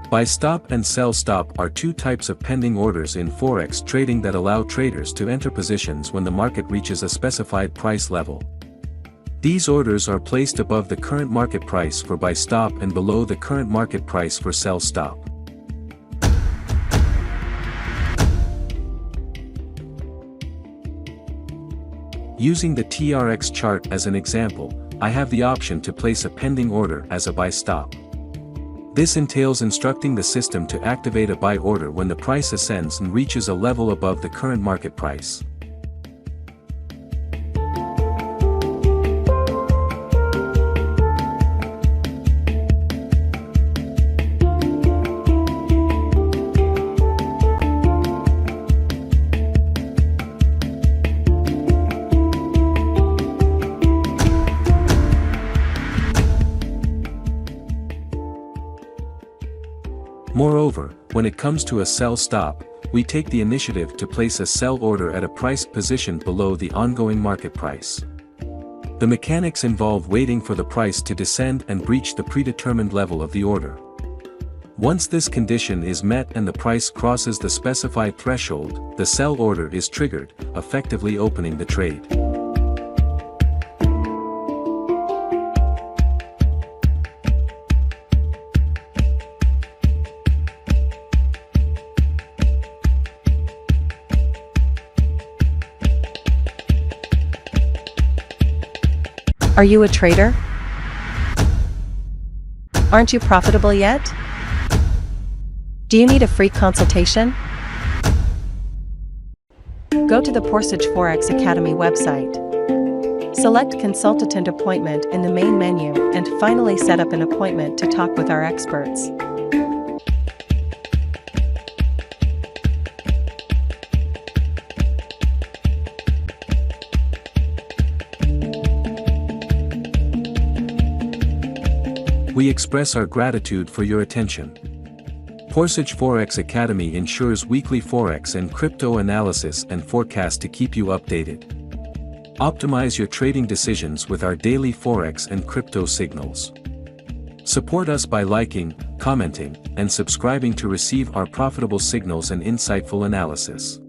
Buy stop and sell stop are two types of pending orders in Forex trading that allow traders to enter positions when the market reaches a specified price level. These orders are placed above the current market price for buy stop and below the current market price for sell stop. Using the TRX chart as an example, I have the option to place a pending order as a buy stop. This entails instructing the system to activate a buy order when the price ascends and reaches a level above the current market price. Moreover, when it comes to a sell stop, we take the initiative to place a sell order at a price positioned below the ongoing market price. The mechanics involve waiting for the price to descend and breach the predetermined level of the order. Once this condition is met and the price crosses the specified threshold, the sell order is triggered, effectively opening the trade. Are you a trader? Aren't you profitable yet? Do you need a free consultation? Go to the Forex Academy website. Select Consultant Appointment in the main menu and finally set up an appointment to talk with our experts. We express our gratitude for your attention. Forex Academy ensures weekly Forex and crypto analysis and forecast to keep you updated. Optimize your trading decisions with our daily Forex and crypto signals. Support us by liking, commenting, and subscribing to receive our profitable signals and insightful analysis.